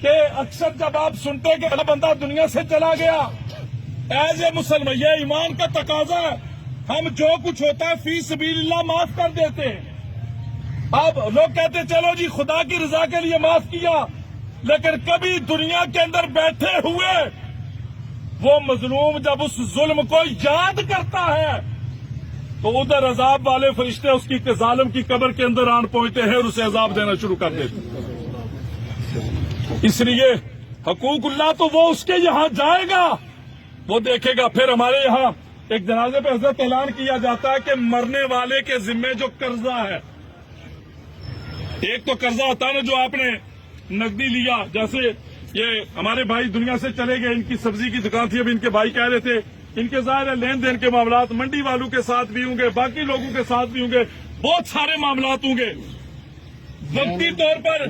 کہ اکثر جب آپ سنتے کہ بندہ دنیا سے چلا گیا، ایز اے مسلمان یہ ایمان کا تقاضا ہے، ہم جو کچھ ہوتا ہے فی سبیل اللہ معاف کر دیتے ہیں۔ اب لوگ کہتے ہیں چلو جی خدا کی رضا کے لیے معاف کیا، لیکن کبھی دنیا کے اندر بیٹھے ہوئے وہ مظلوم جب اس ظلم کو یاد کرتا ہے تو ادھر عذاب والے فرشتے اس کی ظالم کی قبر کے اندر آن پہنچتے ہیں اور اسے عذاب دینا شروع کر دیتے ہیں۔ اس لیے حقوق اللہ تو وہ اس کے یہاں جائے گا، وہ دیکھے گا۔ پھر ہمارے یہاں ایک جنازے پہ حضرت اعلان کیا جاتا ہے کہ مرنے والے کے ذمے جو قرضہ ہے، ایک تو قرضہ ہوتا ہے نا جو آپ نے نقدی لیا، جیسے یہ ہمارے بھائی دنیا سے چلے گئے، ان کی سبزی کی دکان تھی، اب ان کے بھائی کہہ رہے تھے ان کے ظاہر ہے لین دین کے معاملات منڈی والوں کے ساتھ بھی ہوں گے، باقی لوگوں کے ساتھ بھی ہوں گے، بہت سارے معاملات ہوں گے۔ وقتی طور پر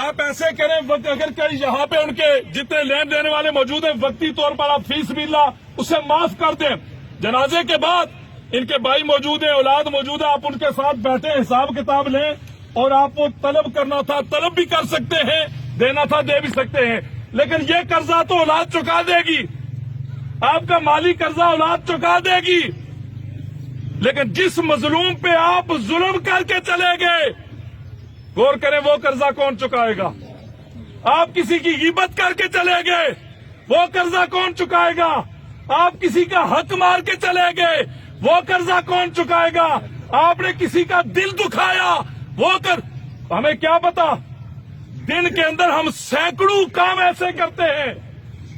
آپ ایسے کریں، اگر کہیں یہاں پہ ان کے جتنے لین دینے والے موجود ہیں وقتی طور پر آپ فی سبیل اللہ اسے معاف کر دیں۔ جنازے کے بعد ان کے بھائی موجود ہیں، اولاد موجود ہے، آپ ان کے ساتھ بیٹھے حساب کتاب لیں، اور آپ کو طلب کرنا تھا طلب بھی کر سکتے ہیں، دینا تھا دے بھی سکتے ہیں، لیکن یہ قرضہ تو اولاد چکا دے گی، آپ کا مالی قرضہ اولاد چکا دے گی۔ لیکن جس مظلوم پہ آپ ظلم کر کے چلے گئے، غور کریں وہ قرضہ کون چکائے گا؟ آپ کسی کی غیبت کر کے چلے گئے، وہ قرضہ کون چکائے گا؟ آپ کسی کا حق مار کے چلے گئے، وہ قرضہ کون چکائے گا؟ آپ نے کسی کا دل دکھایا، وہ ہمیں کیا پتا دن کے اندر ہم سینکڑوں کام ایسے کرتے ہیں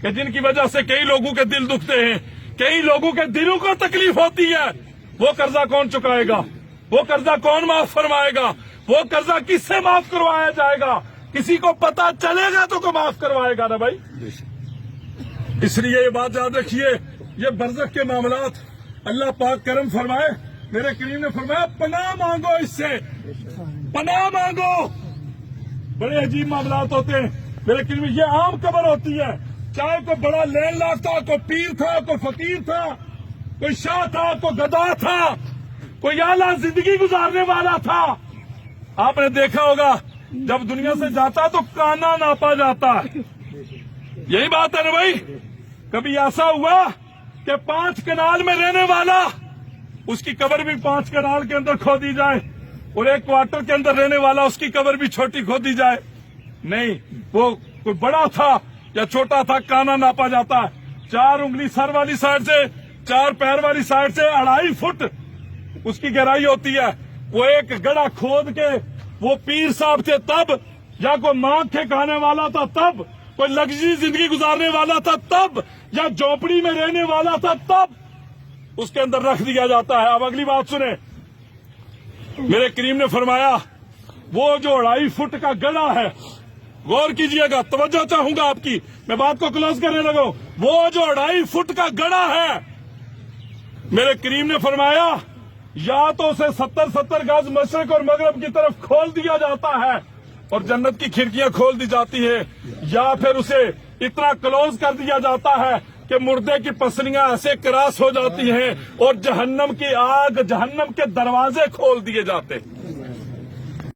کہ جن کی وجہ سے کئی لوگوں کے دل دکھتے ہیں، کئی لوگوں کے دلوں کو تکلیف ہوتی ہے۔ وہ قرضہ کون چکائے گا؟ وہ قرضہ کون معاف فرمائے گا؟ وہ قرضہ کس سے معاف کروایا جائے گا؟ کسی کو پتا چلے گا تو کو معاف کروائے گا نا بھائی۔ اس لیے یہ بات یاد رکھیے، یہ برزخ کے معاملات اللہ پاک کرم فرمائے۔ میرے کریم نے فرمایا پناہ مانگو، اس سے پناہ مانگو۔ بڑے عجیب معاملات ہوتے ہیں میرے کریم، یہ عام قبر ہوتی ہے، چاہے کوئی بڑا لین لاف تھا، کوئی پیر تھا، کوئی فقیر تھا، کوئی شاہ تھا، کوئی گدا تھا، کوئی اعلیٰ زندگی گزارنے والا تھا۔ آپ نے دیکھا ہوگا جب دنیا سے جاتا تو کانا ناپا جاتا ہے، یہی بات ہے نا بھائی۔ کبھی ایسا ہوا کہ 5 کنال میں رہنے والا اس کی قبر بھی 5 کنال کے اندر کھودی جائے، اور 1 کوارٹر کے اندر رہنے والا اس کی قبر بھی چھوٹی کھودی جائے؟ نہیں، وہ کوئی بڑا تھا یا چھوٹا تھا، کانا ناپا جاتا ہے۔ 4 انگلی سر والی سائڈ سے، 4 پیر والی سائڈ سے 2.5 فٹ اس کی گہرائی ہوتی ہے۔ وہ ایک گڑھا کھود کے وہ پیر صاحب تھے تب، یا کوئی مانگ کے کھانے والا تھا تب، کوئی لگژری زندگی گزارنے والا تھا تب، یا جھونپڑی میں رہنے والا تھا تب اس کے اندر رکھ دیا جاتا ہے۔ اب اگلی بات سنیں، میرے کریم نے فرمایا وہ جو 2.5 فٹ کا گڑھا ہے، غور کیجئے گا، توجہ چاہوں گا آپ کی، میں بات کو کلوز کرنے لگا ہوں۔ وہ جو 2.5 فٹ کا گڑھا ہے، میرے کریم نے فرمایا یا تو اسے 70 گز مشرق اور مغرب کی طرف کھول دیا جاتا ہے اور جنت کی کھڑکیاں کھول دی جاتی ہے، یا پھر اسے اتنا کلوز کر دیا جاتا ہے کہ مردے کی پسلیاں ایسے کراس ہو جاتی ہیں اور جہنم کی آگ، جہنم کے دروازے کھول دیے جاتے ہیں۔